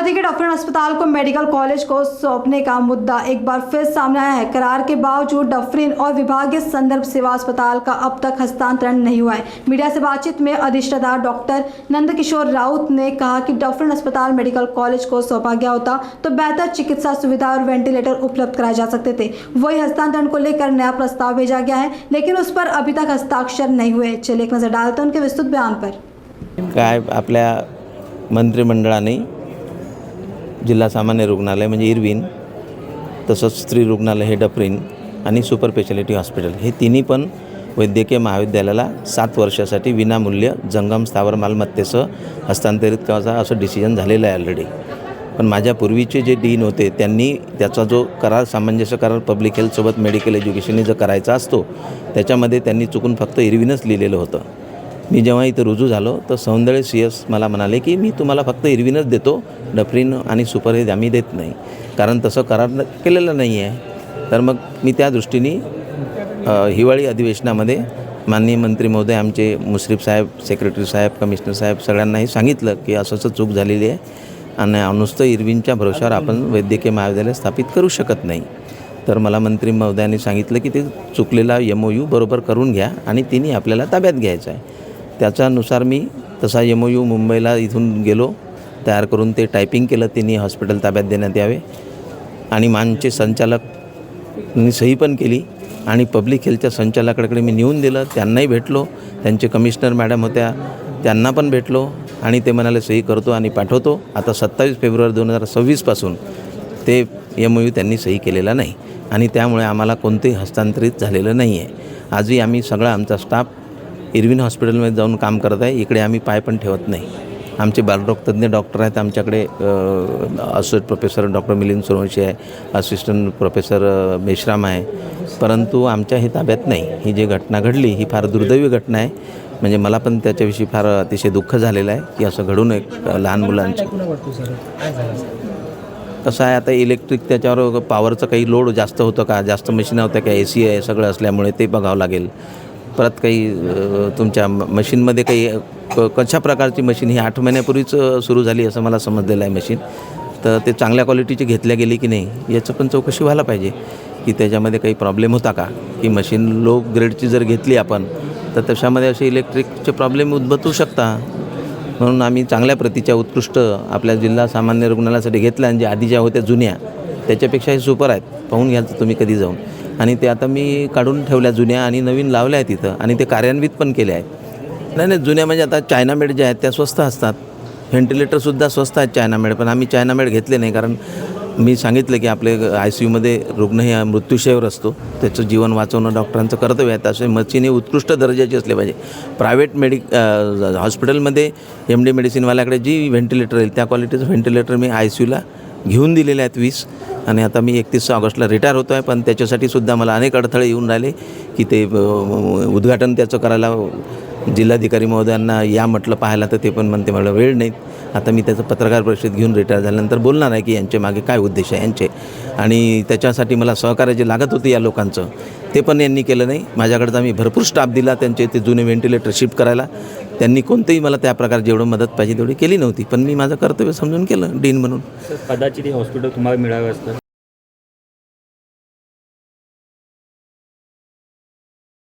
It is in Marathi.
बता दें कि डॉक्टर अस्पताल को मेडिकल कॉलेज को सौंपने का मुद्दा एक बार फिर सामने आया है। करार के बावजूद डफरिन और विभागीय संदर्भ सेवा अस्पताल का अब तक हस्तांतरण नहीं हुआ है। मीडिया से बातचीत में अधिष्ठाता डॉक्टर नंदकिशोर राउत ने कहा कि डफरिन अस्पताल मेडिकल कॉलेज को सौंपा गया होता तो बेहतर चिकित्सा सुविधा और वेंटिलेटर उपलब्ध कराए जा सकते थे। वही हस्तांतरण को लेकर नया प्रस्ताव भेजा गया है, लेकिन उस पर अभी तक हस्ताक्षर नहीं हुए। चलिए एक नजर डालते हैं उनके विस्तृत बयान पर। काय आपल्या मंत्रिमंडळाने जिल्हा सामान्य रुग्णालय म्हणजे इरविन, तसंच स्त्री रुग्णालय हे डफरिन आणि सुपर स्पेशालिटी हॉस्पिटल हे तिन्ही पण वैद्यकीय महाविद्यालयाला 7 वर्षासाठी विनामूल्य जंगम स्थावर मालमत्तेसह हस्तांतरित करायचा असं डिसिजन झालेलं आहे ऑलरेडी। पण माझ्या पूर्वीचे जे डीन होते त्यांनी त्याचा जो करार सामंजस्य करार पब्लिक हेल्थसोबत मेडिकल एज्युकेशनने जो करायचा असतो त्याच्यामध्ये त्यांनी चुकून फक्त इरविनच लिहिलेलं होतं। मी जेव्हा इथं रुजू झालो तर सौंदर्य CS मला म्हणाले की मी तुम्हाला फक्त इरविनच देतो, डफरिन आणि सुपर हे आम्ही देत नाही, कारण तसं करार केलेलं नाही आहे। तर मग मी त्या दृष्टीने हिवाळी अधिवेशनामध्ये माननीय मंत्री महोदय, आमचे मुश्रीफ साहेब, सेक्रेटरी साहेब, कमिशनर साहेब सगळ्यांनाही सांगितलं की असं चूक झालेली आहे आणि नुसतं इरविनच्या भरोशावर आपण वैद्यकीय महाविद्यालय स्थापित करू शकत नाही। तर मला मंत्री महोदयांनी सांगितलं की ते चुकलेला MOU बरोबर करून घ्या आणि तिने आपल्याला ताब्यात घ्यायचं आहे। त्याच्यानुसार मी तसा MOU मुंबईला इथून गेलो, तयार करून ते टायपिंग केलं, तिने हॉस्पिटल ताब्यात देण्यात यावे आणि मानचे संचालकनी सही पण केली आणि पब्लिक हेल्थच्या संचालकाकडे मी नेऊन दिलं, त्यांनाही भेटलो, त्यांचे कमिशनर मॅडम होत्या त्यांना पण भेटलो आणि ते म्हणाले सही करतो आणि पाठवतो। आता 27 फेब्रुवारी 2026 पासून ते MOU त्यांनी सही केलेला नाही आणि त्यामुळे आम्हाला कोणतेही हस्तांतरित झालेलं नाही आहे। आजही आम्ही सगळा आमचा स्टाफ इरविन हॉस्पिटलमध्ये जाऊन काम करत आहे। इकडे आम्ही पाय पण ठेवत नाही। आमचे बालरोग तज्ञ डॉक्टर आहेत आमच्याकडे, associate professor doctor Milind Somvanshi आहे, असिस्टंट प्रोफेसर मेश्राम आहे, परंतु आमच्या हे ताब्यात नाही। ही जी घटना घडली ही फार दुर्दैवी घटना आहे, म्हणजे मला पण त्याच्याविषयी फार अतिशय दुःख झालेलं आहे की असं घडून एक लहान मुलांचं कसं आहे। आता इलेक्ट्रिक त्याच्यावर पॉवरचं काही लोड जास्त होतं का, जास्त मशीनं होत्या का, AC आहे सगळं असल्यामुळे ते बघावं लागेल। परत काही तुमच्या मशीनमध्ये काही कशा प्रकारची मशीन ही 8 महिन्यापूर्वीच सुरू झाली असं मला समजलेलं आहे मशीन, तर ते चांगल्या क्वालिटीची घेतल्या गेली की नाही याचं पण चौकशी व्हायला पाहिजे की त्याच्यामध्ये काही प्रॉब्लेम होता का, की मशीन लो ग्रेडची जर घेतली आपण तर त्याच्यामध्ये असे इलेक्ट्रिकचे प्रॉब्लेम उद्भवू शकतात। म्हणून आम्ही चांगल्या प्रतीच्या उत्कृष्ट आपल्या जिल्हा सामान्य रुग्णालयासाठी घेतल्या आणि जे आधी ज्या होत्या जुन्या त्याच्यापेक्षा हे सुपर आहेत, पाहून घ्याल तुम्ही कधी जाऊन। आणि ते आता मी काढून ठेवल्या जुन्या आणि नवीन लावल्या आहेत तिथं आणि ते कार्यान्वित पण केले आहेत। नाही जुन्या म्हणजे आता चायनामेड ज्या आहेत त्या स्वस्त असतात, व्हेंटिलेटरसुद्धा स्वस्त आहेत चायनामेड, पण आम्ही चायनामेड घेतले नाही कारण मी सांगितलं की आपले ICUमध्ये रुग्ण हे मृत्यूशय्यावर असतो, त्याचं जीवन वाचवणं डॉक्टरांचं कर्तव्य आहे। तसे मशीन हे उत्कृष्ट दर्जाची असले पाहिजे। प्रायव्हेट हॉस्पिटलमध्ये MD मेडिसिनवाल्याकडे जी व्हेंटिलेटर येईल त्या क्वालिटीचं व्हेंटिलेटर मी ICUला घेऊन दिलेले आहेत 20 आणि आता मी 31 ऑगस्टला रिटायर होतो आहे, पण त्याच्यासाठी सुद्धा मला अनेक अडथळे येऊन राहिले की ते उद्घाटन त्याचं करायला जिल्हाधिकारी महोदयांना या म्हटलं पाहायला, तर ते पण म्हणते मला वेळ नाही। आता मी त्याचं पत्रकार परिषद घेऊन रिटायर झाल्यानंतर बोलणार आहे की यांच्या मागे काय उद्देश आहे यांचे, आणि त्याच्यासाठी मला सहकार्य जे लागत होते या लोकांचं ते पण यांनी केलं नाही। माझ्याकडचा मी भरपूर स्टाफ दिला त्यांचे ते जुने व्हेंटिलेटर शिफ्ट करायला, त्यांनी कोणतेही मला त्या प्रकारे जेवढं मदत पाहिजे तेवढी केली नव्हती, पण मी माझं कर्तव्य समजून केलं डीन म्हणून। कदाचित हे हॉस्पिटल तुम्हाला मिळावं असतं,